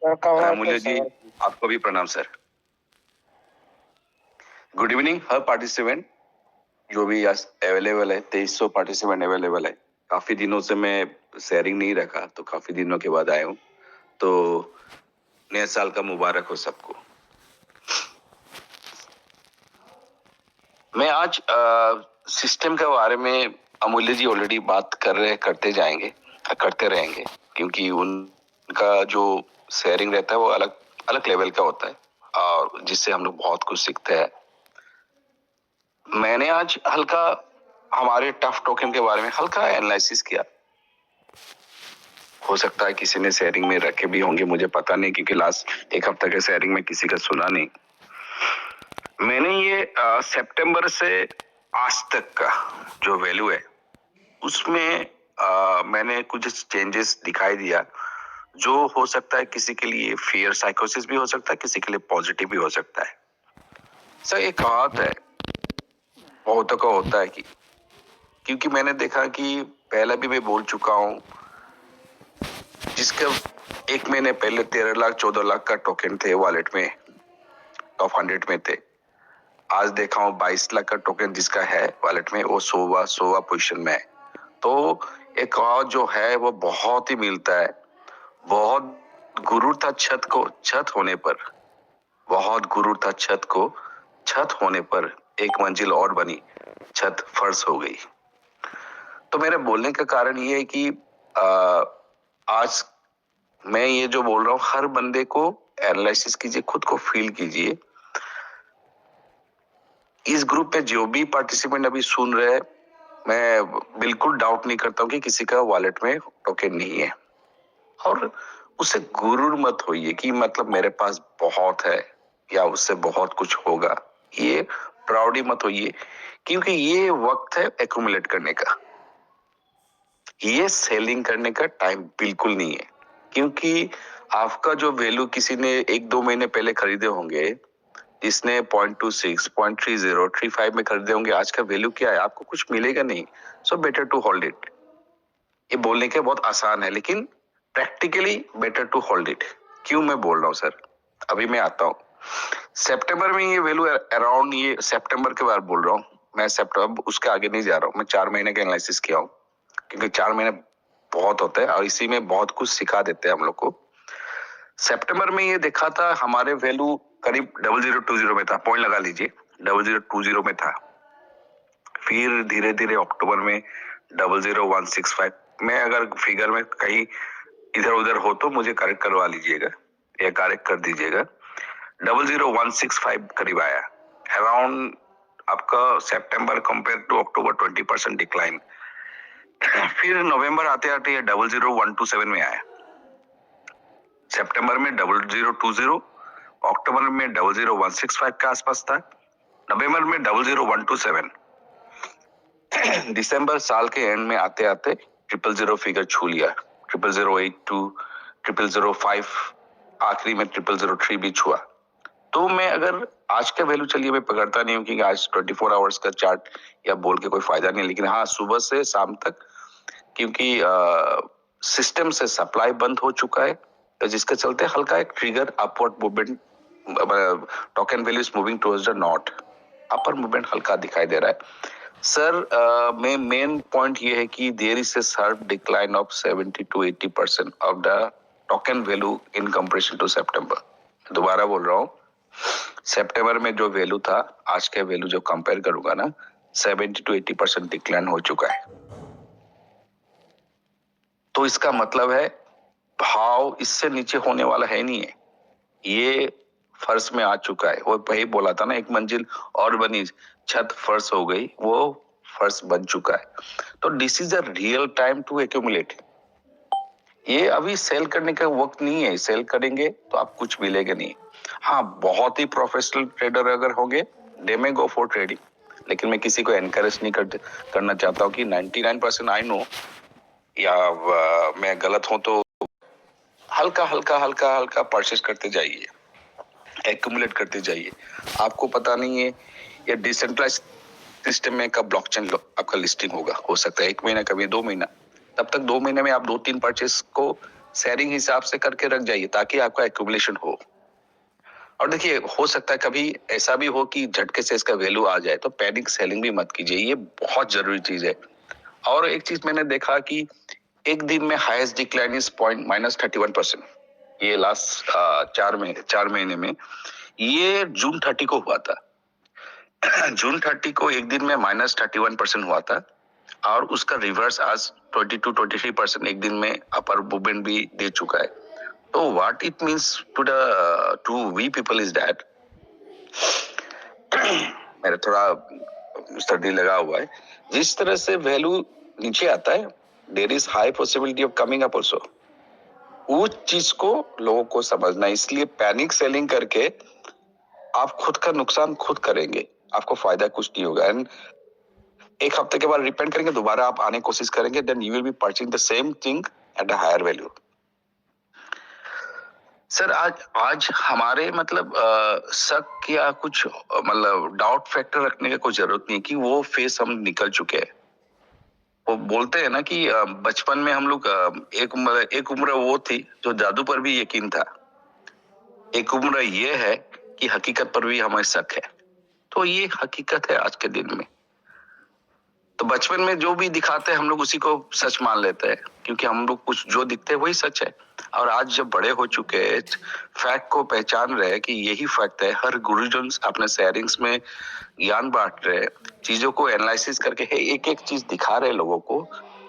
अमूल्य जी, आपको भी प्रणाम सर। गुड इवनिंग हर पार्टिसिपेंट जो भी आज अवेलेबल है। 2300 पार्टिसिपेंट अवेलेबल है। काफी दिनों से मैं शेयरिंग नहीं रखा, तो काफी दिनों के बाद आया हूँ। तो नए साल का मुबारक हो सबको। मैं आज सिस्टम के बारे में अमूल्य जी ऑलरेडी बात करते रहेंगे, क्योंकि उनका जो शेयरिंग रहता है वो अलग अलग लेवल का होता है और जिससे हम लोग बहुत कुछ सीखते हैं। मैंने आज हल्का हमारे टफ टोकन के बारे में हल्का एनालिसिस किया। हो सकता है किसी ने शेयरिंग में रखे भी होंगे, मुझे पता नहीं, क्योंकि लास्ट एक हफ्ते के शेयरिंग में किसी का सुना नहीं। मैंने ये सितंबर से आज तक का जो वैल्यू है उसमें मैंने कुछ चेंजेस दिखाई दिया, जो हो सकता है किसी के लिए फियर साइकोसिस भी हो सकता है, किसी के लिए पॉजिटिव भी हो सकता है। सर एक कहावत है, बहुतों का होता है कि, क्योंकि मैंने देखा कि पहले भी मैं बोल चुका हूं, जिसका एक महीने पहले 13 लाख 14 लाख का टोकन थे वॉलेट में, टॉप 100 में थे। आज देखा हूं 22 लाख का टोकन जिसका है वॉलेट में, वो 100वां पोजीशन में है। तो एक कहावत जो है वो बहुत ही मिलता है। बहुत गुरूर था छत होने पर, बहुत गुरूर था छत होने पर एक मंजिल और बनी, छत फर्श हो गई। तो मेरे बोलने का कारण ये है कि आज मैं ये जो बोल रहा हूँ, हर बंदे को एनालिसिस कीजिए, खुद को फील कीजिए। इस ग्रुप में जो भी पार्टिसिपेंट अभी सुन रहे हैं, मैं बिल्कुल डाउट नहीं करता हूँ कि किसी का वॉलेट में टोकन नहीं है, और उससे गुरूर मत होइए कि मतलब मेरे पास बहुत है या उससे बहुत कुछ होगा। ये प्राउडी मत होइए, क्योंकि ये वक्त है एक्यूमुलेट करने का, ये सेलिंग करने का टाइम बिल्कुल नहीं है। क्योंकि आपका जो वैल्यू किसी ने 1-2 महीने पहले खरीदे होंगे, जिसने 0.26, 0.30, 35 में खरीदे होंगे, आज का वैल्यू क्या है आपको कुछ मिलेगा नहीं। So better to hold it. ये बोलने के बहुत आसान है, लेकिन practically better to hold it. क्यों मैं बोल रहा हूँ सर, अभी मैं आता हूँ। सितंबर में ये वैल्यू अराउंड, ये सितंबर के बारे बोल रहा हूँ मैं, सितंबर उसके आगे नहीं जा रहा हूँ मैं। 4 महीने का एनालिसिस किया हूँ, क्योंकि 4 महीने बहुत होते हैं और इसी में बहुत कुछ सिखा देते हैं हम लोग को। सितंबर में ये देखा था हमारे वैल्यू करीब 0020 में था, पॉइंट लगा लीजिए 0020 में था। फिर धीरे धीरे अक्टूबर में 00165 में, अगर फिगर में कहीं इधर उधर हो तो मुझे करेक्ट करवा लीजिएगा या करेक्ट कर दीजिएगा। 00165 करीब आया अराउंड आपका सितंबर कंपेयर टू अक्टूबर 20% डिक्लाइन। फिर नवंबर आते आते ये 00127 में आया। सितंबर में 0020, अक्टूबर में 00165 के आसपास था, नवंबर में 00127, दिसंबर साल के एंड में आते आते 000 फिगर छू लिया, 00082, 0005, आखिरी में 0003 भी छुआ। तो मैं अगर आज का वैल्यू, चलिए मैं पकड़ता नहीं हूँ, क्योंकि आज 24 आवर्स का चार्ट या बोल के कोई फायदा नहीं, लेकिन हाँ सुबह से शाम तक, क्योंकि सिस्टम से सप्लाई बंद हो चुका है, तो जिसके चलते हल्का एक trigger upward movement, token value is moving towards the north, upper movement हल्का दिखाई दे रहा है। सर मेन पॉइंट ये है कि there is a sharp decline of 70 to 80% of the token value in comparison to सितंबर। दोबारा बोल रहा हूँ, सितंबर में जो वैल्यू था, आज के वैल्यू जो कंपेयर करूंगा ना, 70 to 80% डिक्लाइन हो चुका है। तो इसका मतलब है भाव इससे नीचे होने वाला है नहीं है, ये फर्श में आ चुका है। वो वही बोला था ना, एक मंजिल और बनी, छत फर्श हो गई, वो फर्श बन चुका है। तो this is a real time to accumulate. ये अभी सेल करने का वक्त नहीं है, सेल करेंगे तो आप कुछ मिलेगा नहीं। हाँ, बहुत ही प्रोफेशनल ट्रेडर अगर होंगे, दे में गो फॉर ट्रेडिंग, लेकिन मैं किसी को एनकरेज नहीं करना चाहता हूँ कि 99% आई नो, या मैं गलत हूं तो हल्का हल्का हल्का हल्का परचेस करते जाइए, एक्यूमुलेट करते जाइए। आपको पता नहीं है ये डिसेंट्रलाइज सिस्टम में कब ब्लॉकचेन आपका लिस्टिंग होगा, हो सकता है 1 महीना, कभी 2 महीना। तब तक 2 महीने में आप 2-3 परचेस को शेयरिंग हिसाब से करके रख जाइए ताकि आपका एक्यूमुलेशन हो। और देखिए, हो सकता है कभी ऐसा भी हो कि झटके से इसका वैल्यू आ जाए, तो पैनिक सेलिंग भी मत कीजिए, ये बहुत जरूरी चीज है। और एक चीज मैंने देखा कि एक दिन में हाईएस्ट डिक्लाइन इज -31%। ये लास्ट 4 महीने में ये जून 30 को हुआ था। जून 30 को एक दिन में -31% हुआ था और उसका रिवर्स आज 22-23% एक दिन में अपर मूवमेंट भी दे चुका है। तो what it means to we people is that मेरा थोड़ा स्टडी लगा हुआ है, जिस तरह से वैल्यू नीचे आता है there is high possibility of coming up also. उस चीज को लोगों को समझना है, इसलिए पैनिक सेलिंग करके आप खुद का नुकसान खुद करेंगे, आपको फायदा कुछ नहीं होगा। एंड एक हफ्ते के बाद रिपेंड करेंगे, दोबारा आप आने की कोशिश करेंगे, then you will be purchasing the same thing at a higher value. Sir आज हमारे मतलब शक या कुछ मतलब डाउट फैक्टर रखने की कोई जरूरत नहीं कि वो फेस हम निकल चुके हैं। वो बोलते हैं ना कि बचपन में हम लोग एक उम्र वो थी जो जादू पर भी यकीन था, एक उम्र ये है कि हकीकत पर भी हमें शक है। तो ये हकीकत है आज के दिन में। तो बचपन में जो भी दिखाते हैं हम लोग उसी को सच मान लेते हैं, क्योंकि हम लोग कुछ जो दिखते हैं वही सच है। और आज जब बड़े हो चुके हैं, फैक्ट को पहचान रहे हैं कि यही फैक्ट है, हर गुरुजन अपने शेयरिंग्स में ज्ञान बांट रहे, चीजों को एनालिसिस करके एक एक चीज दिखा रहे लोगों को,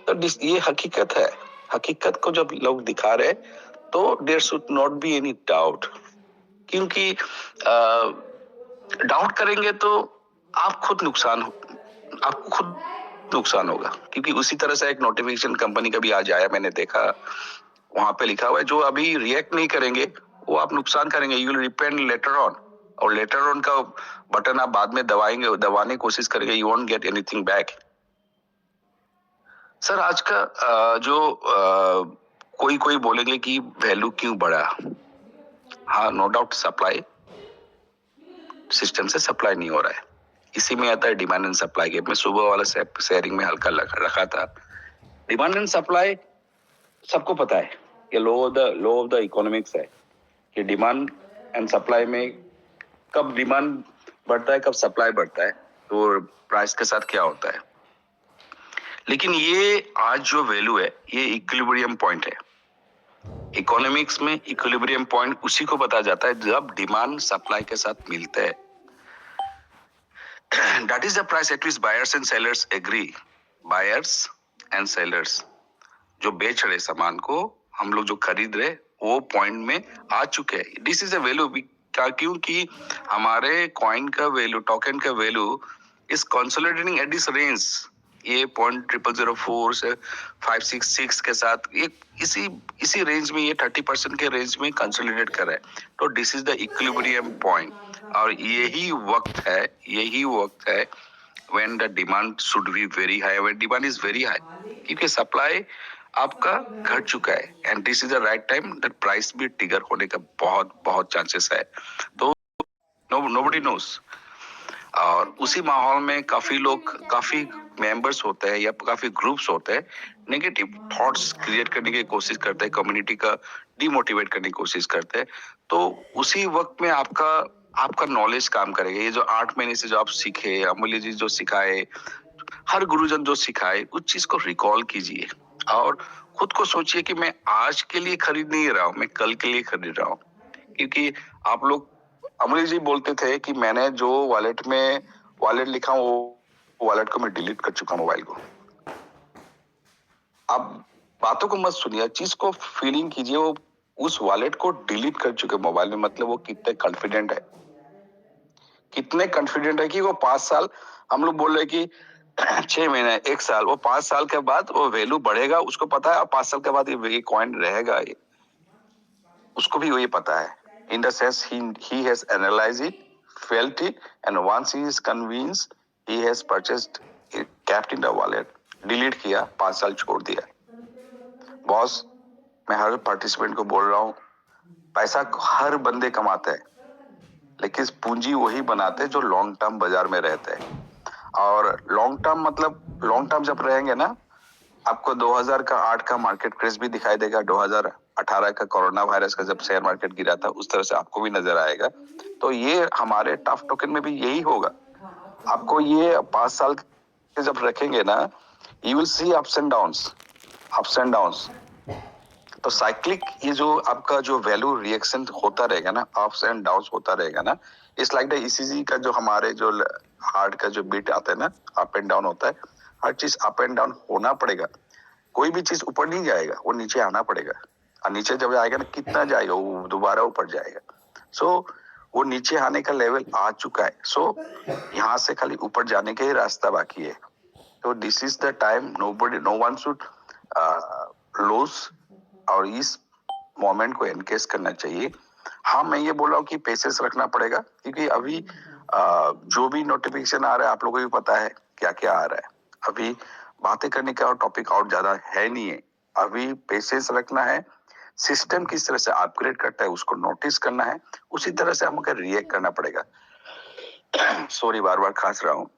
तो ये हकीकत है। हकीकत को जब लोग दिखा रहे तो there should not be any doubt, क्योंकि डाउट करेंगे तो आप खुद आपको खुद नुकसान होगा। क्योंकि उसी तरह से एक नोटिफिकेशन कंपनी का भी आज आया, मैंने देखा वहां पे लिखा हुआ है जो अभी रिएक्ट नहीं करेंगे वो आप नुकसान करेंगे, यू विल रिपेंड लेटर ऑन। और लेटर ऑन का बटन आप बाद में दबाने की कोशिश करेंगे, you won't get anything back. Sir आज का कोई बोलेंगे कि वैल्यू क्यों बढ़ा। हाँ, नो डाउट सप्लाई सिस्टम से सप्लाई नहीं हो रहा है, इसी में आता है डिमांड एंड सप्लाई के। मैं सुबह वाला शेयरिंग में हल्का रखा था। डिमांड एंड सप्लाई सबको पता है, ये लॉ ऑफ द इकोनॉमिक्स है कि डिमांड एंड सप्लाई में कब डिमांड बढ़ता है कब सप्लाई बढ़ता है, तो प्राइस के साथ क्या होता है। लेकिन ये आज जो वैल्यू है ये इक्विलिब्रियम पॉइंट है। इकोनॉमिक्स में इक्विलिब्रियम पॉइंट उसी को बताया जाता है जब डिमांड सप्लाई के साथ मिलते हैं। That is the price at which buyers and sellers agree. Buyers and sellers जो बेच रहे सामान को, हम लोग जो खरीद रहे, वो पॉइंट में आ चुके हैं। दिस इज अ वैल्यू, क्योंकि हमारे कॉइन का वैल्यू, टोकन का value is consolidating at this range. ये 0.0004 से 566 के साथ ये इसी रेंज में, ये 30% के रेंज में कंसोलिडेट कर रहा है। तो this is the equilibrium point. और यही वक्त है when the demand should be very high, when demand is very high, क्योंकि सप्लाई आपका घट चुका है, and this is the right time that price भी ट्रिगर होने का बहुत चांसेस है। तो nobody knows। और उसी माहौल में काफी मेंबर्स होते हैं या काफी ग्रुप्स होते हैं, नेगेटिव थॉट्स क्रिएट करने की कोशिश करते हैं, कम्युनिटी का डिमोटिवेट करने की कोशिश करते हैं। तो उसी वक्त में आपका नॉलेज काम करेगा। ये जो 8 महीने से जो आप सीखे, अमूल्य जी जो सिखाए, हर गुरुजन जो सिखाए, उस चीज को रिकॉल कीजिए और खुद को सोचिए कि मैं आज के लिए खरीद नहीं रहा हूं, मैं कल के लिए खरीद रहा हूं। क्योंकि आप लोग, अमरीश जी बोलते थे कि मैंने जो वॉलेट लिखा वो वॉलेट को मैं डिलीट कर चुका मोबाइल को। आप बातों को मत सुनिए, चीज को फीलिंग कीजिए, वो उस वॉलेट को डिलीट कर चुके मोबाइल में, मतलब वो कितने कॉन्फिडेंट है कि वो 5 साल, हम लोग बोल रहे कि 6 महीने 1 साल, वो 5 साल के बाद वो वैल्यू बढ़ेगा, उसको पता है। 5 साल के बाद ये कॉइन रहेगा, ये उसको भी ये पता है। In the sense he has analyzed it, felt it, and once he is convinced, he has purchased it, kept in the wallet, delete किया, 5 साल छोड़ दिया। बॉस, मैं हर पार्टिसिपेंट को बोल रहा हूँ, पैसा हर बंदे कमाते हैं, लेकिन पूंजी वही बनाते हैं जो लॉन्ग टर्म बाजार में रहते हैं। और लॉन्ग टर्म मतलब, लॉन्ग टर्म जब रहेंगे ना, आपको 2008 का मार्केट क्रेश भी दिखाई देगा, 2018 का कोरोना वायरस का जब शेयर मार्केट गिरा था उस तरह से आपको भी नजर आएगा। तो ये हमारे टॉप टोकन में भी यही होगा। आपको ये 5 साल के जब रखेंगे ना, you will see ups and downs. तो साइक्लिक ये जो आपका जो वैल्यू रिएक्शन होता रहेगा ना, अप्स एंड डाउन्स होता रहेगा ना, इट्स लाइक द ईसीजी का जो हमारे जो हार्ट का जो बीट आता है ना, अप एंड डाउन होता है। हर चीज अप एंड डाउन होना पड़ेगा। कोई भी चीज ऊपर नहीं जाएगा, वो नीचे आना पड़ेगा। और नीचे जब आएगा ना, कितना जाएगा, वो दोबारा ऊपर जाएगा। सो वो नीचे आने का लेवल आ चुका है। सो यहाँ से खाली ऊपर जाने का ही रास्ता बाकी है। तो this is the time, no one should lose, और इस मोमेंट को एनकेस करना चाहिए। हाँ, मैं ये बोल रहा हूँ कि पेशेंस रखना पड़ेगा, क्योंकि अभी जो भी नोटिफिकेशन आ रहा है, आप लोगों को भी पता है क्या क्या आ रहा है। अभी बातें करने का टॉपिक और ज्यादा है नहीं है। अभी पेशेंस रखना है, सिस्टम किस तरह से अपग्रेड करता है उसको नोटिस करना है, उसी तरह से हमको रिएक्ट करना पड़ेगा। सॉरी, बार बार खांस रहा हूँ।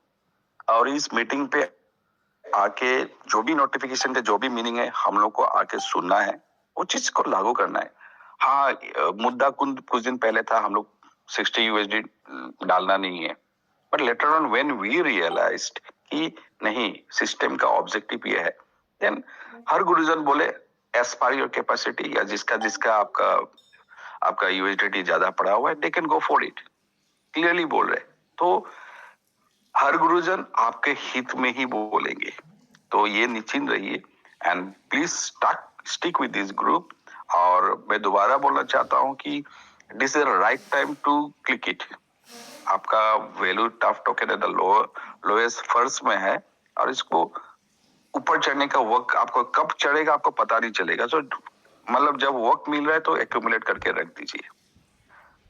और इस मीटिंग पे आके जो भी नोटिफिकेशन का जो भी मीनिंग है, हम लोग को आके सुनना है, वो चीज को लागू करना है। हाँ, मुद्दा कुछ दिन पहले था, हम लोग 60 यूएसडी डालना नहीं है, but later on when we realized कि नहीं, सिस्टम का ऑब्जेक्टिव ये है, देन हर गुरुजन बोले एज पर योर कैपेसिटी, या जिसका जिसका आपका यूएसडी ज्यादा पड़ा हुआ है, they can go for it, clearly बोल रहे। तो हर गुरुजन आपके हित में ही बोलेंगे, तो ये निश्चिंत रहिए and please stick with this group. और मैं दोबारा बोलना चाहता हूं कि this is right time to click it. आपका वैल्यू टफ टोकन है, लोएस्ट फर्स्ट में है, और इसको ऊपर चढ़ने का वक्त आपको कब चढ़ेगा आपको पता नहीं चलेगा। तो मतलब जब वक्त मिल रहा है तो एक्यूमुलेट करके रख दीजिए।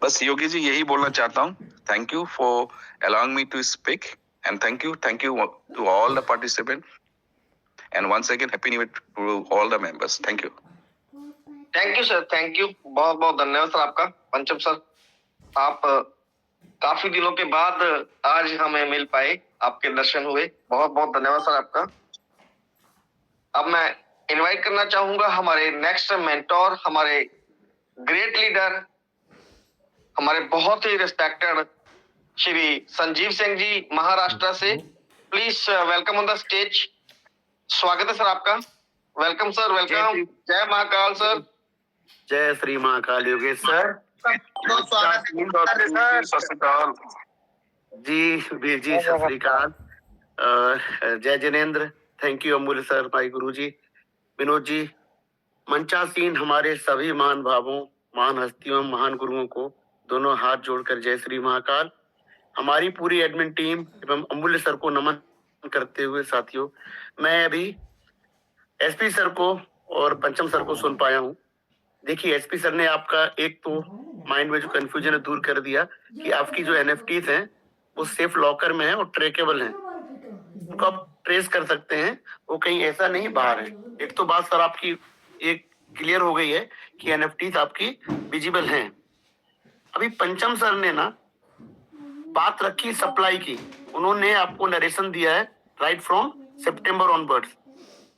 बस योगी जी यही बोलना चाहता हूँ। Thank you for allowing me to speak, and thank you to all the participant, and once again happy new year to all the members. Thank you sir, thank you, बहुत बहुत धन्यवाद सर आपका। पंचम सर, आप काफी दिनों के बाद आज हमें मिल पाए, आपके दर्शन हुए, बहुत बहुत धन्यवाद सर आपका। अब मैं इनवाइट करना चाहूंगा हमारे नेक्स्ट मेंटोर, हमारे ग्रेट लीडर, हमारे बहुत ही रिस्पेक्टेड श्री संजीव सिंह जी महाराष्ट्र से। Please welcome on the stage. स्वागत है सर आपका। Welcome sir, welcome. जय महाकाल सर। जय श्री महाकाल योगेश सर। जी वीर जी, सत श्री अकाल। जय जिनेन्द्र। थैंक यू अमूल्य सर, भाई गुरु जी, विनोद जी, मंचासीन हमारे सभी महान भावों, महान हस्तियों, महान गुरुओं को दोनों हाथ जोड़कर जय श्री महाकाल। हमारी पूरी एडमिन टीम एवं अमूल्य सर को नमन करते हुए साथियों, मैं अभी एसपी सर को और पंचम सर को सुन पाया हूँ। देखिए, एसपी सर ने आपका एक तो माइंड में जो कंफ्यूजन है दूर कर दिया कि आपकी जो एनएफटीज हैं वो सेफ लॉकर में है और ट्रेकेबल हैं, उनको आप ट्रेस कर सकते हैं, वो कहीं ऐसा नहीं बाहर है। एक तो बात सर आपकी एक क्लियर हो गई है कि एनएफटीज आपकी विजिबल हैं। अभी पंचम सर ने ना बात रखी सप्लाई की, उन्होंने आपको नरेशन दिया है राइट फ्रॉम सितंबर ऑनवर्ड्स,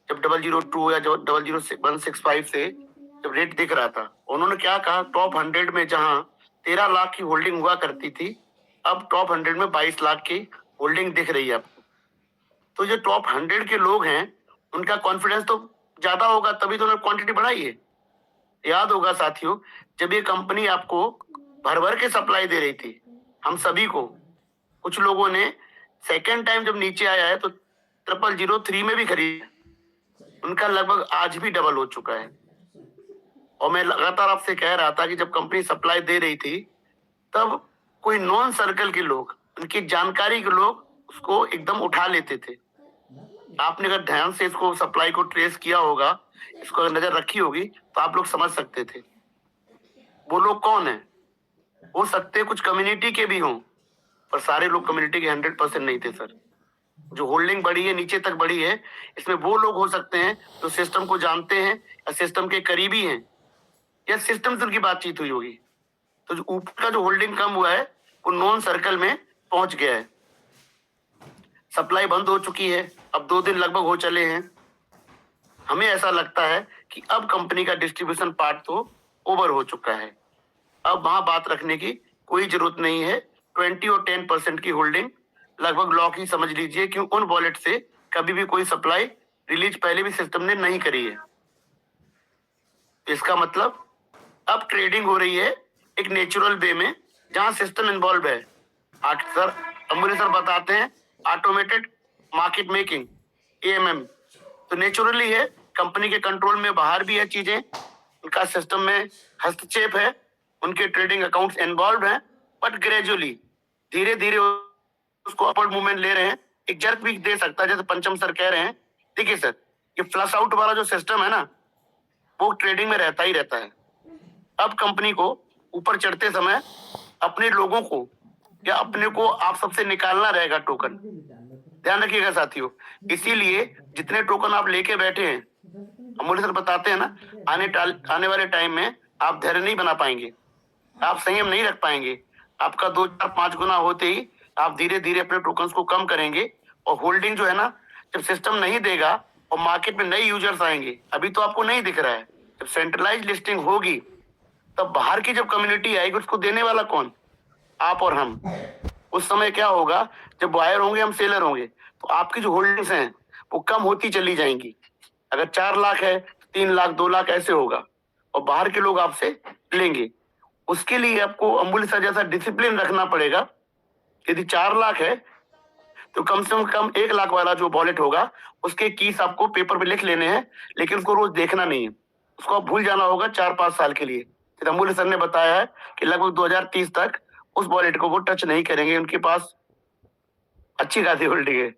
जब 002 या 00165 से जब रेट दिख रहा था, उन्होंने क्या कहा, टॉप 100 में जहां 13 लाख की होल्डिंग हुआ करती थी, अब टॉप 100 में 22 लाख की होल्डिंग दिख रही है आपको। तो जो टॉप 100 के लोग हैं उनका कॉन्फिडेंस तो ज्यादा होगा, तभी तो उन्होंने क्वांटिटी बढ़ाई है। याद होगा साथियों, जब ये कंपनी आपको भर भर के सप्लाई दे रही थी हम सभी को, कुछ लोगों ने सेकेंड टाइम जब नीचे आया है तो 0003 में भी खरीदा, उनका लगभग आज भी डबल हो चुका है। और मैं लगातार आपसे कह रहा था कि जब कंपनी सप्लाई दे रही थी तब कोई नॉन सर्कल के लोग, उनकी जानकारी के लोग उसको एकदम उठा लेते थे। आपने अगर ध्यान से इसको सप्लाई को ट्रेस किया होगा, इसको अगर नजर रखी होगी तो आप लोग समझ सकते थे वो लोग कौन है। हो सकते कुछ कम्युनिटी के भी हों, पर सारे लोग कम्युनिटी के 100% नहीं थे सर। जो होल्डिंग बढ़ी है, नीचे तक बढ़ी है, इसमें वो लोग हो सकते हैं जो सिस्टम को जानते हैं या सिस्टम के करीबी हैं या सिस्टम से उनकी बातचीत हुई होगी। तो जो ऊपर का जो होल्डिंग कम हुआ है वो नॉन सर्कल में पहुंच गया है। सप्लाई बंद हो चुकी है, अब 2 दिन लगभग हो चले हैं। हमें ऐसा लगता है कि अब कंपनी का डिस्ट्रीब्यूशन पार्ट तो ओवर हो चुका है, अब वहां बात रखने की कोई जरूरत नहीं है। 20 और 10% की होल्डिंग लगभग लॉक ही समझ लीजिए, क्यों उन वॉलेट से कभी भी कोई सप्लाई रिलीज पहले भी सिस्टम ने नहीं करी है। इसका मतलब अब ट्रेडिंग हो रही है एक नेचुरल वे में, जहां सिस्टम इन्वॉल्व है। सर अमूल्य सर बताते हैं ऑटोमेटेड मार्केट मेकिंग, AMM, तो नेचुरली है, कंपनी के कंट्रोल में बाहर भी है चीजें, उनका सिस्टम में हस्तक्षेप है, उनके ट्रेडिंग अकाउंट्स इन्वॉल्व हैं, बट ग्रेजुअली धीरे धीरे उसको अपवर्ड मूवमेंट ले रहे हैं। एक जर्क भी दे सकता है, जैसे पंचम सर कह रहे हैं। देखिए सर, ये फ्लश आउट वाला जो सिस्टम है ना, वो ट्रेडिंग में रहता ही रहता है। अब कंपनी को ऊपर चढ़ते समय अपने लोगों को या अपने को आप सबसे निकालना रहेगा टोकन, ध्यान रखिएगा साथियों। इसीलिए जितने टोकन आप लेके बैठे हैं, अमूल्य सर बताते हैं ना, आने वाले टाइम में आप धैर्य नहीं बना पाएंगे, आप संयम नहीं रख पाएंगे। आपका 2, 4, 5 गुना होते ही आप धीरे धीरे अपने टोकन्स को कम करेंगे। और होल्डिंग जो है ना, जब सिस्टम नहीं देगा और मार्केट में नए यूजर्स आएंगे, अभी तो आपको नहीं दिख रहा है, जब सेंट्रलाइज लिस्टिंग होगी तब बाहर की जब कम्युनिटी आएगी, उसको देने वाला कौन? आप और हम। उस समय क्या होगा, जब बायर होंगे, हम सेलर होंगे, तो आपकी जो होल्डिंग्स हैं वो कम होती चली जाएंगी। अगर 4 लाख है, 3 लाख, 2 लाख ऐसे होगा, और बाहर के लोग आपसे लेंगे। उसके लिए आपको अमूल्य सर जैसा डिसिप्लिन रखना पड़ेगा। यदि 4 लाख है तो कम से कम 1 लाख वाला जो वॉलेट होगा, उसके कीस आपको पेपर पे लिख लेने हैं, लेकिन उसको रोज देखना नहीं है, उसको आप भूल जाना होगा 4-5 साल के लिए। अमूल्य सर ने बताया है कि लगभग 2030 तक उस वॉलेट को वो टच नहीं करेंगे, उनके पास अच्छी खासी होल्डिंग है।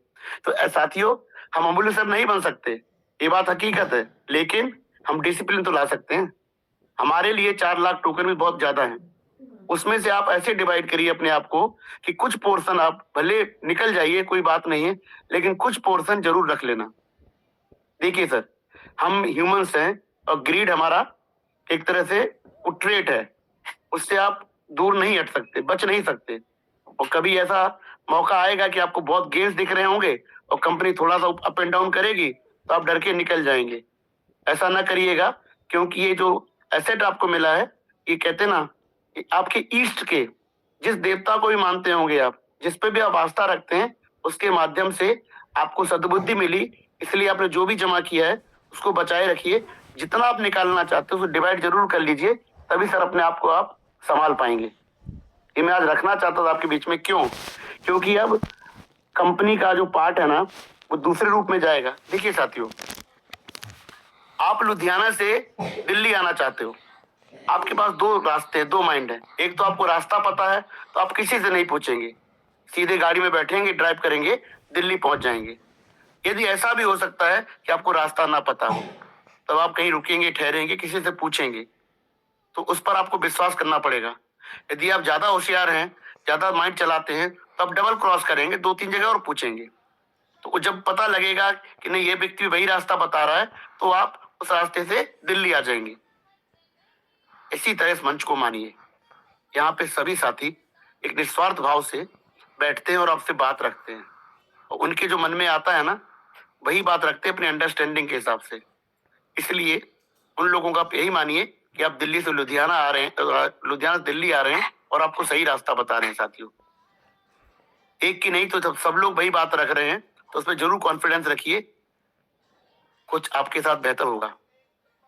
तो साथियों, हम अमूल्य सर नहीं बन सकते, ये बात हकीकत है, लेकिन हम डिसिप्लिन तो ला सकते हैं। हमारे लिए 4 लाख टोकन भी बहुत ज्यादा है। उसमें से आप ऐसे डिवाइड करिए अपने आप को कि कुछ पोर्शन आप भले निकल जाइए, कोई बात नहीं है, लेकिन कुछ पोर्शन जरूर रख लेना। देखिए सर, हम ह्यूमंस हैं और ग्रीड हमारा एक तरह से वो ट्रेट है, उससे आप दूर नहीं हट सकते, बच नहीं सकते। और कभी ऐसा मौका आएगा कि आपको बहुत गेन्स दिख रहे होंगे और कंपनी थोड़ा सा अप एंड डाउन करेगी, तो आप डर के निकल जाएंगे। ऐसा ना करिएगा, क्योंकि ये जो एसेट आपको मिला है, ये कहते ना, आपके ईस्ट के जिस देवता को भी मानते होंगे आप, जिस पे भी आप आस्था रखते हैं, उसके माध्यम से आपको सद्बुद्धि मिली। इसलिए आपने जो भी जमा किया है उसको बचाए रखिए। जितना आप निकालना चाहते हो उसको डिवाइड जरूर कर लीजिए, तभी सर अपने आप को आप संभाल पाएंगे। ये मैं आज रखना चाहता था आपके बीच में। क्यों? क्योंकि अब कंपनी का जो पार्ट है ना, वो दूसरे रूप में जाएगा। देखिए साथियों, आप लुधियाना से दिल्ली आना चाहते हो, आपके पास 2 रास्ते, 2 माइंड है। एक तो आपको रास्ता पता है, तो आप किसी से नहीं पूछेंगे, सीधे गाड़ी में बैठेंगे, ड्राइव करेंगे, दिल्ली पहुंच जाएंगे। यदि ऐसा भी हो सकता है कि आपको रास्ता ना पता हो, तब आप कहीं रुकेंगे, ठहरेंगे, किसी से पूछेंगे, तो उस पर आपको विश्वास करना पड़ेगा। यदि आप ज्यादा होशियार हैं, ज्यादा माइंड चलाते हैं, तो आप डबल क्रॉस करेंगे, 2-3 जगह और पूछेंगे। तो जब पता लगेगा कि नहीं, ये व्यक्ति वही रास्ता बता रहा है, तो आप उस रास्ते से दिल्ली आ जाएंगे। इसी तरह इस मंच को मानिए। यहाँ पे सभी साथी एक निस्वार्थ भाव से बैठते हैं और आपसे बात रखते हैं, और उनके जो मन में आता है ना, वही बात रखते हैं अपने अंडरस्टैंडिंग के हिसाब से। इसलिए उन लोगों का आप यही मानिए कि आप दिल्ली से लुधियाना आ रहे हैं, लुधियाना से दिल्ली आ रहे हैं, और आपको सही रास्ता बता रहे हैं साथियों। एक की नहीं तो जब सब लोग वही बात रख रहे हैं, तो उसमें जरूर कॉन्फिडेंस रखिए, कुछ आपके साथ बेहतर होगा।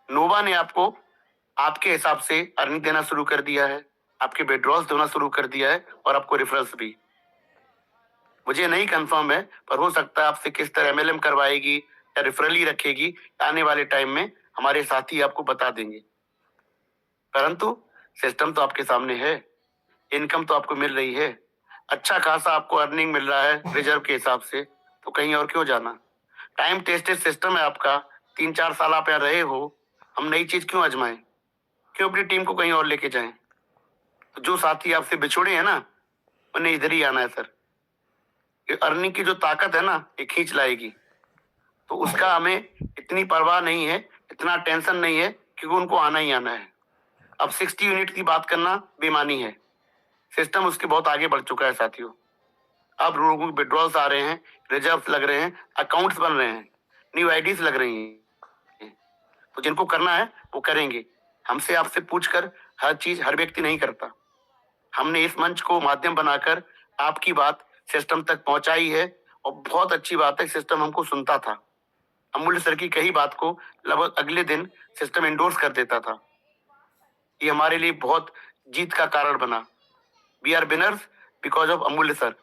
नोवा ने आपको आपके हिसाब से अर्निंग देना शुरू कर दिया है, आपके विड्रॉल्स देना शुरू कर दिया है, और आपको रेफरेंस भी। मुझे नहीं कंफर्म है, पर हो सकता है आपसे किस तरह MLM करवाएगी या रेफरल ही रखेगी, आने वाले टाइम में हमारे साथी आपको बता देंगे। परंतु सिस्टम तो आपके सामने है, इनकम तो आपको मिल रही है, अच्छा खासा आपको अर्निंग मिल रहा है रिजर्व के हिसाब से, तो कहीं और क्यों जाना? टाइम टेस्टेड सिस्टम है आपका, 3-4 साल आप यहाँ रहे हो, हम नई चीज क्यों आजमाएं? क्यों अपनी टीम को कहीं और लेके जाएं? तो जो साथी आपसे बिछुड़े हैं ना, उन्हें इधर ही आना है सर। ये अर्निंग की जो ताकत है ना, ये खींच लाएगी। तो उसका हमें इतनी परवाह नहीं है, इतना टेंशन नहीं है, क्योंकि उनको आना ही आना है। अब 60 यूनिट की बात करना बेमानी है, सिस्टम उसके बहुत आगे बढ़ चुका है साथियों। अब लोगों के विड्रॉल्स आ रहे हैं, रिजर्व लग रहे हैं, अकाउंट्स बन रहे हैं, न्यू आईडीज लग रही हैं। तो जिनको करना है वो करेंगे। हमसे आपसे पूछकर हर चीज हर व्यक्ति नहीं करता। हमने इस मंच को माध्यम बनाकर आपकी बात सिस्टम तक पहुंचाई है और बहुत अच्छी बात है, सिस्टम हमको सुनता था। अमूल्य सर की कही बात को लगभग अगले दिन सिस्टम इंडोर्स कर देता था। ये हमारे लिए बहुत जीत का कारण बना। We are winners because of Amulya sir.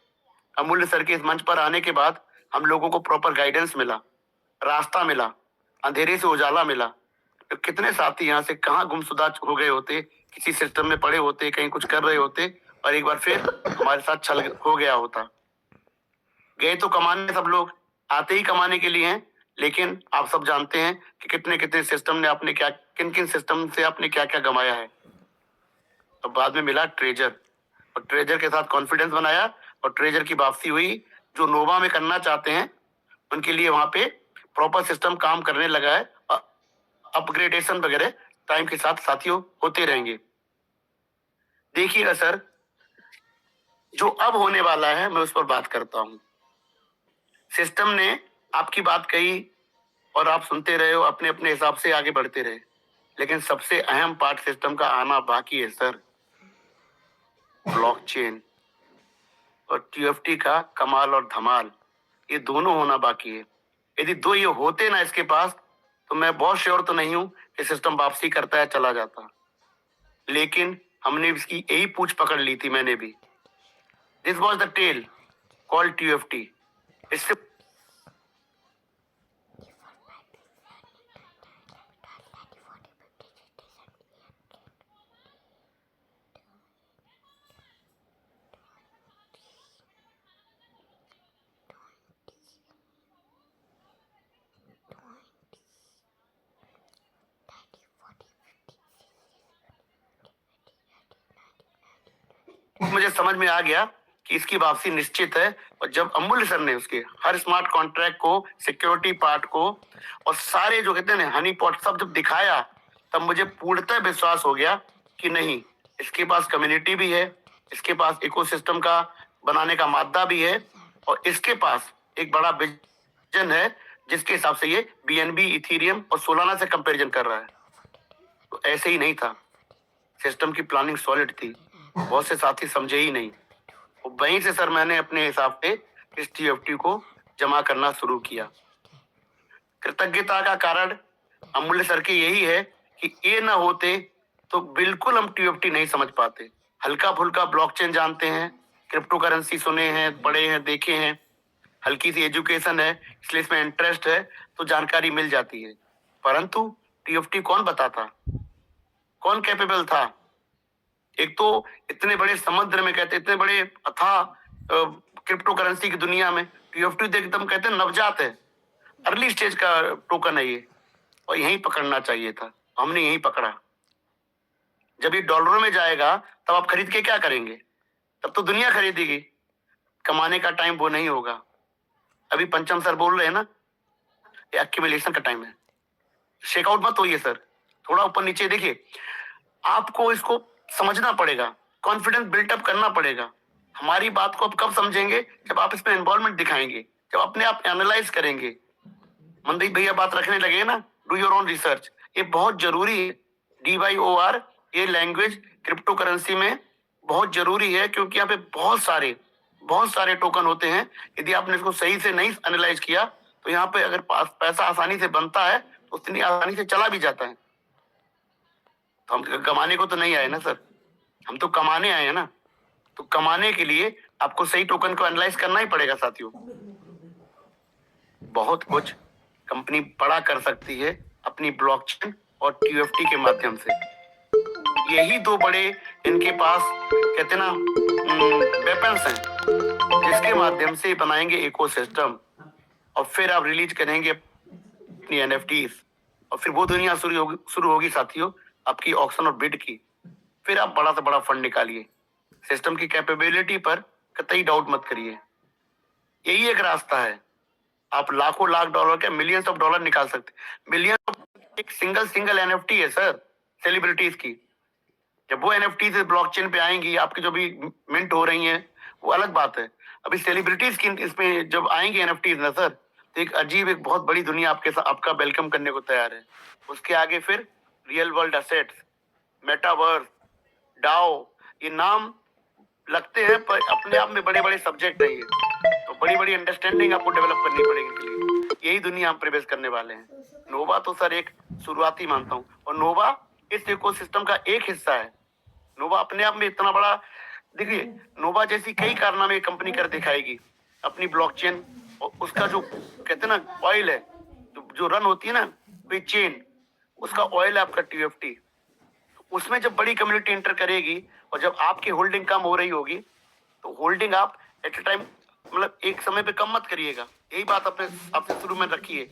Amulya sir के इस मंच पर आने के बाद हम लोगों को प्रॉपर गाइडेंस मिला, रास्ता मिला, अंधेरे से उजाला मिला। तो कितने साथी यहाँ से कहाँ गुमशुदा हो गए होते, किसी सिस्टम में पड़े होते, कहीं कुछ कर रहे होते और एक बार फिर हमारे साथ छल हो गया होता। गए तो कमाने सब लोग, आते ही कमाने के लिए हैं, लेकिन आप सब जानते हैं कि कितने कितने सिस्टम ने आपने क्या, किन किन सिस्टम से आपने क्या क्या गंवाया है। तो बाद में मिला ट्रेजर और ट्रेजर के साथ कॉन्फिडेंस बनाया और ट्रेजर की वापसी हुई। जो नोवा में करना चाहते हैं उनके लिए वहां पे प्रॉपर सिस्टम काम करने लगा है। अपग्रेडेशन वगैरह टाइम के साथ साथियों होते रहेंगे। देखिएगा सर, जो अब होने वाला है मैं उस पर बात करता हूं। सिस्टम ने आपकी बात कही और आप सुनते रहे हो, अपने अपने हिसाब से आगे बढ़ते रहे, लेकिन सबसे अहम पार्ट सिस्टम का आना बाकी है सर, ब्लॉकचेन और टीएफटी का कमाल और धमाल, ये दोनों होना बाकी है। यदि दो ये होते ना इसके पास, तो मैं बहुत श्योर तो नहीं हूं कि सिस्टम वापसी करता है चला जाता, लेकिन हमने इसकी यही पूछ पकड़ ली थी। मैंने भी, this was the tail called TFT. इससे मुझे समझ में आ गया कि इसकी वापसी निश्चित है। और जब अमूल्य सर ने उसके हर स्मार्ट कॉन्ट्रैक्ट को, सिक्योरिटी पार्ट को और सारे जो कहते हैं हनी पॉट सब जब दिखाया, तब मुझे पूर्णतः विश्वास हो गया कि नहीं, इसके पास कम्युनिटी भी है, इसके पास इकोसिस्टम का बनाने का मादा भी है और इसके पास एक बड़ा विजन है जिसके हिसाब से ये बीएनबी, इथेरियम और सोलाना से कंपैरिजन कर रहा है। तो ऐसे ही नहीं था, सिस्टम की प्लानिंग सॉलिड थी, बहुत से साथी समझे ही नहीं। वहीं से सर मैंने अपने हिसाब से इस टीएफटी को जमा करना शुरू किया। कृतज्ञता का कारण अमूल्य सर के यही है कि ये ना होते तो बिल्कुल हम टीएफटी नहीं समझ पाते। हल्का फुल्का ब्लॉकचेन जानते हैं, क्रिप्टो करेंसी सुने हैं, पढ़े हैं, देखे हैं, हल्की सी एजुकेशन है, इसलिए इसमें इंटरेस्ट है तो जानकारी मिल जाती है। परंतु टीएफटी कौन बताता, कौन कैपेबल था? एक तो इतने बड़े समुद्र में, कहते इतने बड़े अथाह क्रिप्टो करेंसी की दुनिया में टीएफटी तो एकदम कहते हैं नवजात है, अर्ली स्टेज का टोकन है ये, और यहीं पकड़ना चाहिए था। हमने यहीं पकड़ा। जब ये डॉलरों में जाएगा तब आप खरीद के क्या करेंगे? तब तो दुनिया खरीदेगी। कमाने का टाइम वो नहीं होगा। अभी पंचम सर बोल रहे हैं ना, ये एक्यूमुलेशन का टाइम है। शेकआउट मत होइए सर, थोड़ा ऊपर नीचे देखिए। आपको इसको समझना पड़ेगा, कॉन्फिडेंस बिल्टअप करना पड़ेगा। हमारी बात को आप कब समझेंगे? जब आप इसमें इन्वॉल्वमेंट दिखाएंगे, जब अपने आप एनालाइज करेंगे। मनदीप भैया बात रखने लगे ना, डू योर ओन रिसर्च, ये बहुत जरूरी है। DYOR ये लैंग्वेज क्रिप्टो करेंसी में बहुत जरूरी है, क्योंकि यहाँ पे बहुत सारे टोकन होते हैं। यदि आपने इसको सही से नहीं एनालाइज किया तो यहाँ पे अगर पैसा आसानी से बनता है तो उतनी आसानी से चला भी जाता है। तो हम कमाने को तो नहीं आए ना सर, हम तो कमाने आए हैं ना। तो कमाने के लिए आपको सही टोकन को एनालाइज करना ही पड़ेगा साथियों। बहुत कुछ कंपनी बड़ा कर सकती है अपनी ब्लॉकचेन और टीएफटी के माध्यम से। यही दो बड़े इनके पास कहते ना वेपन्स हैं, जिसके माध्यम से बनाएंगे इकोसिस्टम और फिर आप रिलीज करेंगे अपनी एनएफटीज और फिर वो दुनिया शुरू होगी साथियों आपकी ऑक्शन और बिड की। फिर आप बड़ा से बड़ा फंड निकालिए। सिस्टम की कैपेबिलिटी पर कतई डाउट मत करिए। यही एक रास्ता है। आप लाखों लाख डॉलर के मिलियंस ऑफ डॉलर निकाल सकते। मिलियन एक सिंगल एनएफटी है सर सेलिब्रिटीज की। जब वो एनएफटी से ब्लॉकचेन पे आएंगी, आपकी जो भी मिंट हो रही हैं वो अलग बात है। अभी सेलिब्रिटीज की इसमें जब आएंगी एनएफटीज ना सर, तो एक अजीब, एक बहुत बड़ी दुनिया आपका वेलकम करने को तैयार है। उसके आगे फिर real world assets, metaverse, DAO, ये नाम लगते हैं पर अपने आप में बड़े बड़े सब्जेक्ट है ये। तो बड़ी बड़ी अंडरस्टैंडिंग आपको डेवलप करनी पड़ेगी इनके लिए। यही दुनिया हम प्रवेश करने वाले हैं। नोवा तो सर एक शुरुआती मानता हूँ, और नोवा इस इकोसिस्टम का एक हिस्सा है। नोवा अपने आप में इतना बड़ा, देखिए नोवा जैसी कई कारनामे कंपनी कर दिखाएगी। अपनी ब्लॉकचेन और उसका जो कहते हैं ना ऑयल है, जो रन होती है ना कोई चेन, उसका ऑयल है आपका TFT। उसमें जब बड़ी कम्युनिटी एंटर करेगी और जब आपकी होल्डिंग कम हो रही होगी, तो होल्डिंग आप एट ए टाइम मतलब एक समय पे कम मत करिएगा। यही बात अपने आपसे शुरू में रखिए,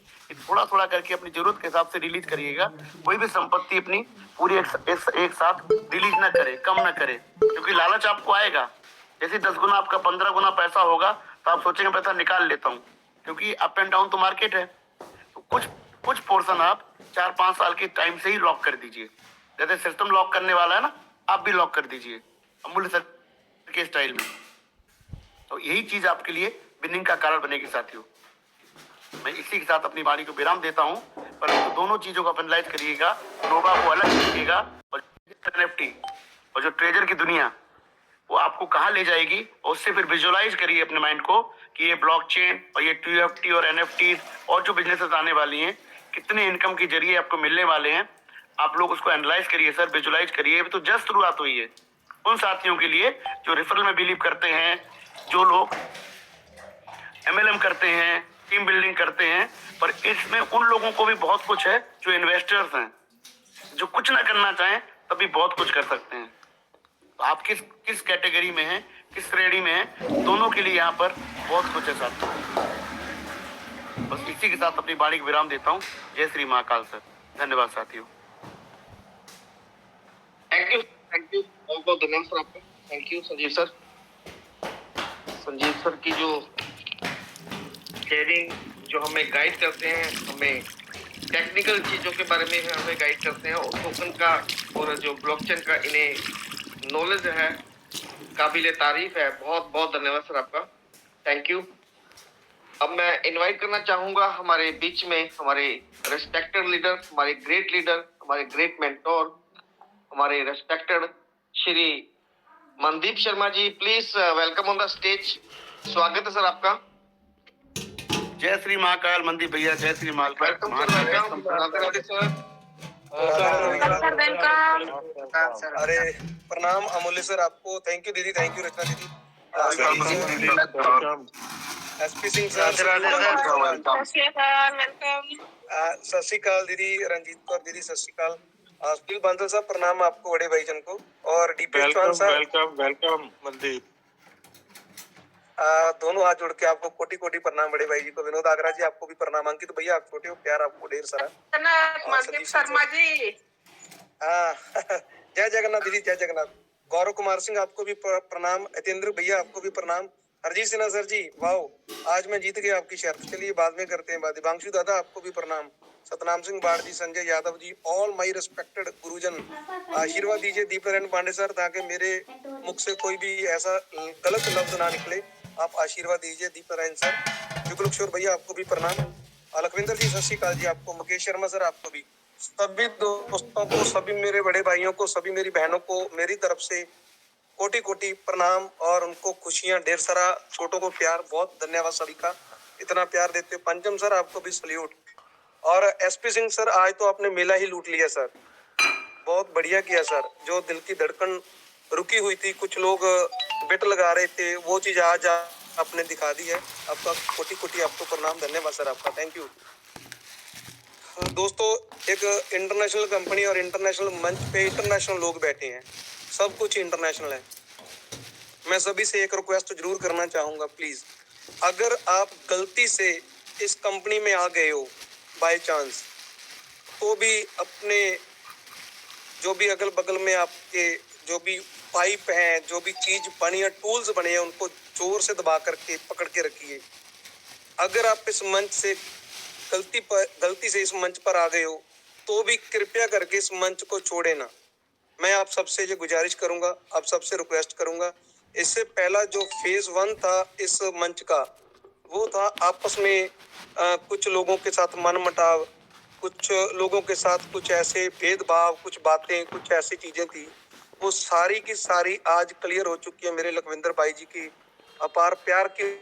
थोड़ा थोड़ा करके अपनी जरूरत के हिसाब से रिलीज करिएगा। कोई भी संपत्ति अपनी पूरी एक साथ रिलीज ना करे, कम ना करे, क्योंकि लालच आपको आएगा। जैसे 10 गुना आपका 15 गुना पैसा होगा तो आप सोचेंगे पैसा निकाल लेता हूँ, क्योंकि अप एंड डाउन तो मार्केट है। तो कुछ पोर्शन आप 4-5 साल के टाइम से ही लॉक कर दीजिए। जैसे सिस्टम लॉक करने वाला है ना, आप भी लॉक कर दीजिए अमूल्य सर के स्टाइल में। तो यही चीज आपके लिए विनिंग का कारण बनेगी साथियों। मैं इसी के साथ अपनी वाणी को विराम देता हूं, परंतु दोनों चीजों को एनालाइज करिएगा। नोवा को अलग रखिएगा, और NFT और जो ट्रेजर की दुनिया वो आपको कहाँ ले जाएगी, और उससे फिर विजुअलाइज करिए अपने माइंड को कि ये ब्लॉकचेन और ये TFT और NFTs और जो बिजनेसेस आने वाली हैं, कितने इनकम के जरिए आपको मिलने वाले हैं। आप लोग उसको एनालाइज करिए सर, विजुअलाइज करिए। तो जस्ट शुरुआत हुई है उन साथियों के लिए जो रेफरल में बिलीव करते हैं, जो लोग MLM करते हैं, टीम बिल्डिंग करते हैं। पर इसमें उन लोगों को भी बहुत कुछ है जो इन्वेस्टर्स हैं, जो कुछ ना करना चाहें तभी बहुत कुछ कर सकते हैं। तो आप किस कैटेगरी में हैं, किस श्रेणी में हैं, दोनों के लिए यहाँ पर बहुत कुछ है साथियों। बस इसी के साथ अपनी वाणी को विराम देता हूँ। जय श्री महाकाल सर। धन्यवाद साथियों। थैंक यू बहुत बहुत धन्यवाद सर आपका। Thank you Sanjeev sir. Sanjeev sir की जो ट्रेडिंग जो हमें गाइड करते हैं, हमें टेक्निकल चीजों के बारे में हमें गाइड करते हैं, और टोकन का और जो ब्लॉकचेन का इन्हें नॉलेज है, काबिले तारीफ है। बहुत बहुत धन्यवाद सर आपका। Thank you. अब मैं इनवाइट करना चाहूंगा हमारे बीच में हमारे रेस्पेक्टेड लीडर, हमारे ग्रेट लीडर, हमारे ग्रेट मेंटोर, हमारे respected Shri Mandeep Sharma ji. Please welcome on the stage. स्वागत है सर आपका। जय श्री महाकाल मनदीप भैया, जय Shri Mahakal. Welcome sir, welcome. Radhe Radhe sir. Sir अरे प्रणाम अमूल्य सर आपको। थैंक यू दीदी, थैंक यू रचना दीदी, SP सिंह सर, सत श्री अकाल दीदी, रंजीत कौर दीदी सत श्री अकाल, सुनील बांदल साहब प्रणाम आपको, बड़े भाईजन को, और DP चौहान साहब वेलकम मनदीप। दोनों हाथ जोड़ के आपको कोटि कोटि प्रणाम बड़े भाई जी को। विनोद आगरा जी आपको भी प्रणाम। अंकित भैया आप छोटे हो, प्यार आपको ढेर सारा। मनदीप शर्मा जी जय जगन्नाथ दीदी, जय जगन्नाथ। गौरव कुमार सिंह आपको भी प्रणाम। अतेंद्र भैया आपको भी प्रणाम। हरजीत सिन्हा सर जी वाह, आज मैं जीत गया आपकी शर्त। चलिए बाद में करते हैं बात। दिवांशु दादा आपको भी प्रणाम। सतनाम सिंह बाढ़ जी, Sanjay Yadav ji, all my respected गुरुजन, आशीर्वाद दीजिए दीप नारायण पांडे सर, ताकि मेरे मुख से कोई भी ऐसा गलत लफ्ज ना निकले। आप आशीर्वाद दीजिए दीप नारायण सर। युगल किशोर भैया आपको भी प्रणाम। लखविंदर जी सत श्री अकाल जी आपको। मुकेश शर्मा सर आपको भी। सभी दोस्तों को, सभी मेरे बड़े भाइयों को, सभी मेरी बहनों को मेरी तरफ से कोटि कोटि प्रणाम, और उनको खुशियां ढेर सारा। छोटों को प्यार, बहुत धन्यवाद सभी का, इतना प्यार देते हो। पंचम सर आपको भी सल्यूट। और SP सिंह सर आज तो आपने मेला ही लूट लिया सर, बहुत बढ़िया किया सर। जो दिल की धड़कन रुकी हुई थी, कुछ लोग बेट लगा रहे थे, वो चीज आज आपने दिखा दी है। आपका कोटि कोटि आपको प्रणाम, धन्यवाद सर आपका, थैंक यू। दोस्तों एक इंटरनेशनल कंपनी और इंटरनेशनल मंच पे इंटरनेशनल लोग बैठे हैं, सब कुछ इंटरनेशनल है। मैं सभी से एक रिक्वेस्ट जरूर करना चाहूंगा, प्लीज अगर आप गलती से इस कंपनी में आ गए हो बाय चांस, तो भी अपने जो भी अगल बगल में आपके जो भी पाइप हैं, जो भी चीज बनी है, टूल्स बने हैं, उनको जोर से दबा करके पकड़ के रखिए। अगर आप इस मंच से गलती से इस मंच पर आ गए हो, तो भी कृपया करके इस मंच को छोड़े ना। मैं आप सबसे ये गुजारिश करूंगा, आप सबसे रिक्वेस्ट करूंगा। इससे पहला जो फेज 1 था इस मंच का, वो था आपस में कुछ लोगों के साथ मनमुटाव, कुछ लोगों के साथ कुछ ऐसे भेदभाव, कुछ बातें, कुछ ऐसी चीजें थी, वो सारी की सारी आज क्लियर हो चुकी है। मेरे लखविंदर भाई जी की अपार प्यार की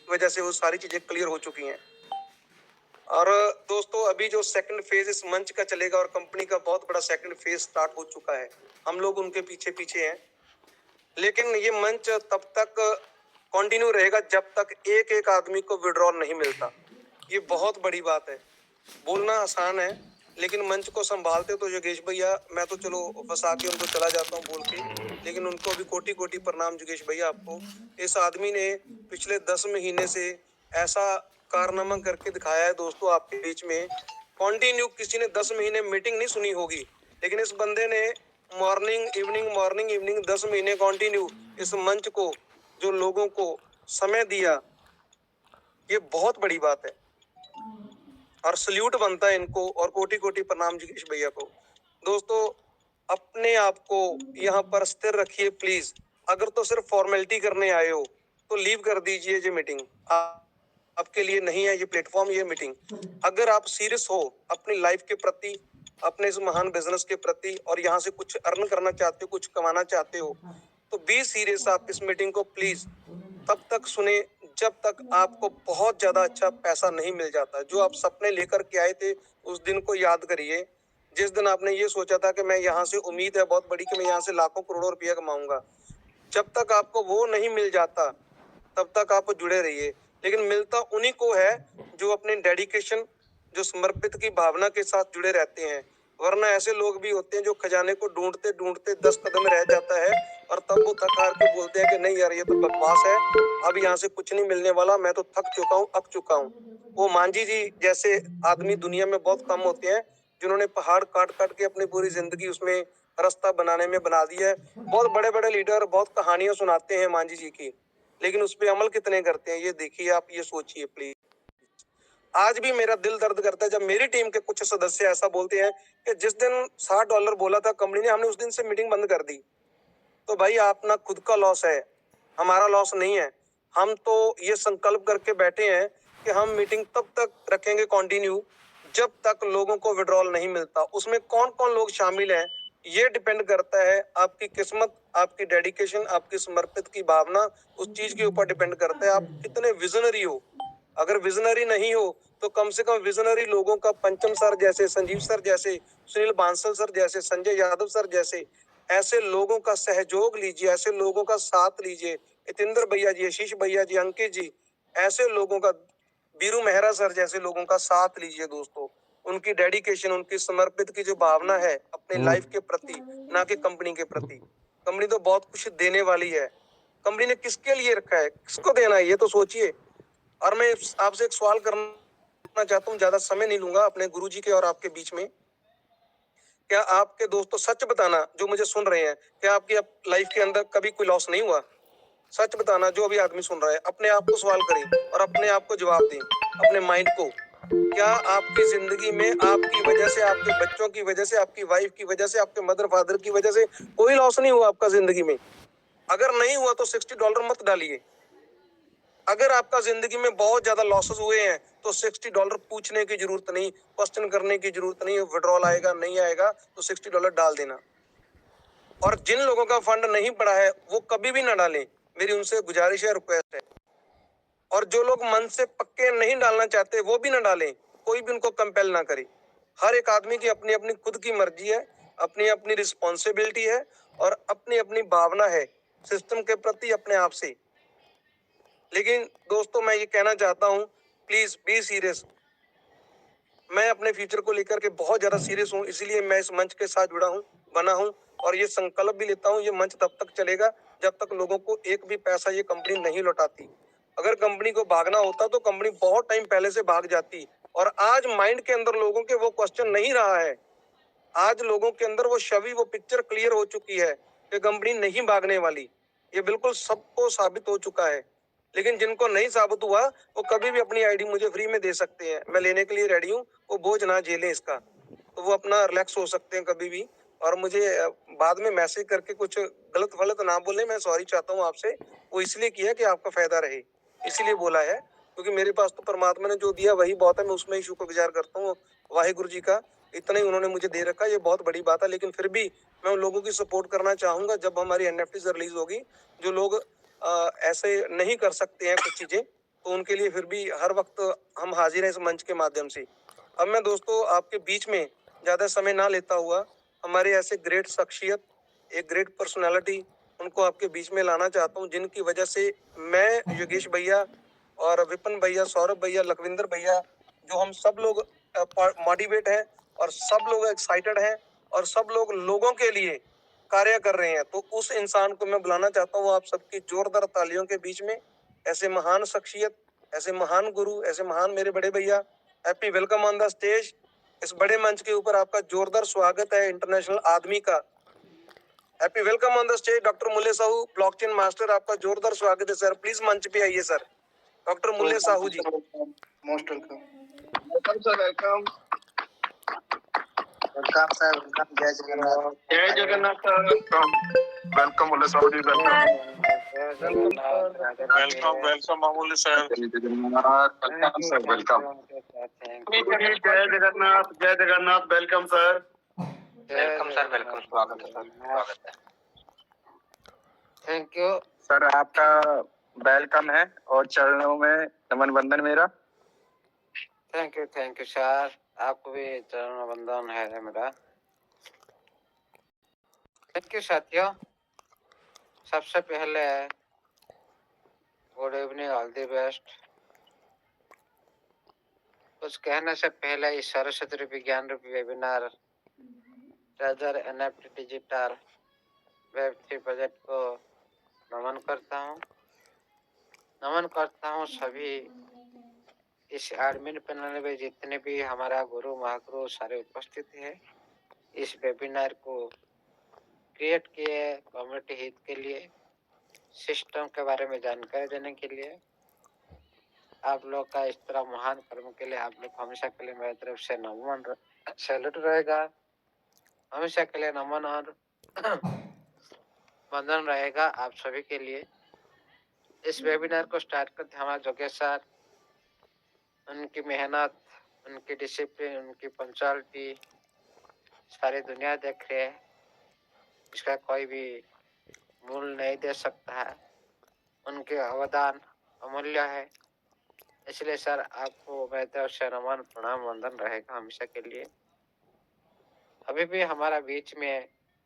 वजह से वो सारी चीजें क्लियर हो चुकी हैं। और दोस्तों अभी जो सेकंड फेज इस मंच का चलेगा और कंपनी का बहुत बड़ा सेकंड फेज स्टार्ट हो चुका है, हम लोग उनके पीछे पीछे हैं। लेकिन ये मंच तब तक कंटिन्यू रहेगा जब तक एक एक आदमी को विड्रॉल नहीं मिलता। ये बहुत बड़ी बात है। बोलना आसान है, लेकिन मंच को संभालते तो योगेश भैया, मैं तो चलो फंसा के उनको चला जाता हूँ बोल के, लेकिन उनको भी कोटि कोटि प्रणाम योगेश भैया आपको। इस आदमी ने पिछले 10 महीने से ऐसा कारनामा करके दिखाया है दोस्तों आपके बीच में। कंटिन्यू किसी ने 10 महीने मीटिंग नहीं सुनी होगी, लेकिन इस बंदे ने मॉर्निंग इवनिंग 10 महीने कंटिन्यू इस मंच को, जो लोगों को समय दिया, ये बहुत बड़ी बात है और सल्यूट बनता है इनको। और कोटि कोटि प्रणाम योगेश भैया को। दोस्तों अपने आप को यहाँ पर स्थिर रखिए प्लीज। अगर तो सिर्फ फॉर्मेलिटी करने आए हो तो लीव कर दीजिए ये मीटिंग, आपके लिए नहीं है ये प्लेटफॉर्म, ये मीटिंग। अगर आप सीरियस हो अपनी लाइफ के प्रति, अपने इस महान बिजनेस के प्रति, और यहाँ से कुछ अर्न करना चाहते हो, कुछ कमाना चाहते हो, तो बी सीरियस। आप इस मीटिंग को प्लीज तब तक सुने जब तक आपको बहुत ज्यादा अच्छा पैसा नहीं मिल जाता। जो आप सपने लेकर के आए थे उस दिन को याद करिए, जिस दिन आपने ये सोचा था कि मैं यहाँ से, उम्मीद है बहुत बड़ी कि मैं यहाँ से लाखों करोड़ों रुपया कमाऊंगा। जब तक आपको वो नहीं मिल जाता तब तक आप जुड़े रहिए। लेकिन मिलता उन्हीं को है जो अपने डेडिकेशन, जो समर्पित की भावना के साथ जुड़े रहते हैं। वरना ऐसे लोग भी होते हैं जो खजाने को ढूंढते ढूंढते 10 कदम रह जाता है और तब वो थक हार के बोलते हैं कि नहीं यार ये तो बकवास है, अब यहाँ से कुछ नहीं मिलने वाला, मैं तो थक चुका हूँ, अक चुका हूँ। वो मांझी जी जैसे आदमी दुनिया में बहुत कम होते हैं जिन्होंने पहाड़ काट काट के अपनी पूरी जिंदगी उसमें रास्ता बनाने में बना दिया है। बहुत बड़े बड़े लीडर बहुत कहानियां सुनाते हैं मांझी जी की, लेकिन उस पे अमल कितने करते हैं ये देखिए, आप ये सोचिए प्लीज। आज भी मेरा दिल दर्द करता है जब मेरी टीम के कुछ सदस्य ऐसा बोलते हैं कि जिस दिन $60 बोला था कंपनी ने, हमने उस दिन से मीटिंग बंद कर दी। तो भाई अपना खुद का लॉस है, हमारा लॉस नहीं है। हम तो ये संकल्प करके बैठे हैं कि हम मीटिंग तब तक रखेंगे कंटिन्यू जब तक लोगों को विड्रॉल नहीं मिलता। उसमें कौन कौन लोग शामिल हैं ये डिपेंड करता है, आपकी किस्मत, आपकी डेडिकेशन, आपकी समर्पित की भावना, उस चीज के ऊपर डिपेंड करता है आप कितने विजनरी हो। अगर विजनरी नहीं हो तो कम से कम विजनरी लोगों का, पंचम सर जैसे, संजीव सर जैसे, सुनील बांसल सर जैसे, संजय यादव सर जैसे, ऐसे लोगों का सहयोग लीजिए, ऐसे लोगों का साथ लीजिए। हितेंद्र भैया जी, आशीष भैया जी, अंकित जी, ऐसे लोगों का, बीरू मेहरा सर जैसे लोगों का साथ लीजिए दोस्तों। उनकी डेडिकेशन, उनकी समर्पित की जो भावना है अपने लाइफ के प्रति, ना कि कंपनी के प्रति। कंपनी तो बहुत कुछ देने वाली है, कंपनी ने किसके लिए रखा है, किसको देना है, ये तो सोचिए। और मैं आपसे एक सवाल करना चाहता हूँ, ज्यादा समय नहीं लूंगा, अपने गुरुजी के और आपके बीच में। क्या आपके दोस्तों, सच बताना जो मुझे सुन रहे हैं, क्या आपकी लाइफ के अंदर कभी कोई लॉस नहीं हुआ? सच बताना, जो भी आदमी सुन रहा है अपने आप को सवाल करें और अपने आप को जवाब दें, अपने माइंड को। क्या आपकी जिंदगी में आपकी वजह से, आपके बच्चों की वजह से, आपकी वाइफ की वजह से, आपके मदर फादर की वजह से कोई लॉस नहीं हुआ आपका जिंदगी में? अगर नहीं हुआ तो $60 मत डालिए। अगर आपका जिंदगी में बहुत ज्यादा लॉसेस हुए हैं तो $60 पूछने की जरूरत नहीं, क्वेश्चन करने की जरूरत नहीं, विड्रॉल आएगा नहीं आएगा तो $60 डाल देना। और जिन लोगों का फंड नहीं पड़ा है वो कभी भी ना डालें, मेरी उनसे गुजारिश है, रिक्वेस्ट है। और जो लोग मन से पक्के नहीं डालना चाहते वो भी ना डालें, कोई भी उनको कंपेल ना करे। हर एक आदमी की अपनी अपनी खुद की मर्जी है, अपनी अपनी रिस्पॉन्सिबिलिटी है और अपनी अपनी भावना है सिस्टम के प्रति, अपने आप से। लेकिन दोस्तों मैं ये कहना चाहता हूँ, प्लीज बी सीरियस। मैं अपने फ्यूचर को लेकर के बहुत ज्यादा सीरियस हूँ, इसीलिए मैं इस मंच के साथ जुड़ा हूँ, बना हूँ, और ये संकल्प भी लेता हूँ ये मंच तब तक चलेगा जब तक लोगों को एक भी पैसा ये कंपनी नहीं लौटाती। अगर कंपनी को भागना होता तो कंपनी बहुत टाइम पहले से भाग जाती। और आज माइंड के अंदर लोगों के वो क्वेश्चन नहीं रहा है। आज लोगों के अंदर वो छवि, वो पिक्चर क्लियर हो चुकी है कि कंपनी नहीं भागने वाली। ये बिल्कुल सबको साबित हो चुका है। लेकिन जिनको नहीं साबित हुआ वो कभी भी अपनी आईडी मुझे फ्री में दे सकते हैं, मैं लेने के लिए रेडी हूँ। वो बोझ ना झेलें इसका, तो वो अपना रिलैक्स हो सकते हैं कभी भी। और मुझे बाद में मैसेज करके कुछ गलत फलत ना बोले, मैं सॉरी चाहता हूँ आपसे। वो इसलिए किया कि आपका फायदा रहे, इसीलिए बोला है। क्योंकि मेरे पास तो परमात्मा ने जो दिया वही बहुत है, मैं उसमें ही शुक्रगुजार करता हूँ वाहिगुरु जी का। इतना ही उन्होंने मुझे दे रखा है, ये बहुत बड़ी बात है। लेकिन फिर भी मैं उन लोगों की सपोर्ट करना चाहूंगा जब हमारी एनएफटीज रिलीज होगी, जो लोग ऐसे नहीं कर सकते हैं कुछ चीजें, तो उनके लिए फिर भी हर वक्त हम हाजिर हैं इस मंच के माध्यम से। अब मैं दोस्तों आपके बीच में ज्यादा समय ना लेता हुआ हमारे ऐसे ग्रेट शख्सियत, एक ग्रेट पर्सनालिटी, उनको आपके बीच में लाना चाहता हूँ, जिनकी वजह से मैं, योगेश भैया और विपिन भैया, सौरभ भैया, लखविंदर भैया, जो हम सब लोग मोटिवेट हैं और सब लोग एक्साइटेड हैं और सब लोग लोगों के लिए कार्य कर रहे हैं। तो उस इंसान को मैं बुलाना चाहता हूँ आप सबकी जोरदार तालियों के बीच में। ऐसे महान शख्सियत, ऐसे महान गुरु, ऐसे महान मेरे बड़े भैया, happy welcome on the stage. इस बड़े मंच के ऊपर आपका जोरदार स्वागत है इंटरनेशनल आदमी का। Happy welcome on the stage doctor Mulle Sahu, blockchain master, आपका जोरदार स्वागत है सर। प्लीज मंच पे आइए sir, doctor Mulle Sahu ji. Most welcome. Welcome sir, welcome. Welcome sir, welcome. जय जगन्नाथ। जय Jagannath sir, welcome. Welcome Mulle साहब जी, वेलकम। वेलकम वेलकम मामूली सर। जय जगन्नाथ, वेलकम सर, वेलकम। जय जगन्नाथ, जय Jagannath. Welcome sir. Welcome sir, welcome. स्वागत है सर, स्वागत है। थैंक यू सर, आपका वेलकम है और चरणों में नमन वंदन मेरा। थैंक यू सर, आपको भी चरण वंदन है मेरा। थैंक यू साथियों। सबसे पहले good evening, all the best. कुछ कहने से पहले इस सरस्वती रूपी ज्ञान रूपी webinar treasure NFT digital web 3 project को नमन करता हूँ सभी इस एडमिन पैनल में जितने भी हमारा गुरु महागुरु सारे उपस्थित हैं। इस वेबिनार को क्रिएट किए कम्युनिटी हित के लिए, सिस्टम के बारे में जानकारी देने के लिए। आप लोग का इस तरह महान कर्म के लिए आप लोग हमेशा के लिए मेरी तरफ से नमन सैल्यूट रहेगा, हमेशा के लिए नमन और वंदन रहेगा आप सभी के लिए। इस वेबिनार को स्टार्ट करते हमारे जोगेश सर, उनकी मेहनत, उनकी डिसिप्लिन, उनकी पंक्चुअलिटी सारी दुनिया देख रही है, इसका कोई भी मूल नहीं दे सकता है। उनके अवदान अमूल्य है, इसलिए सर आपको मेरी तरफ से नमन प्रणाम वंदन रहेगा हमेशा के लिए। अभी भी हमारा बीच में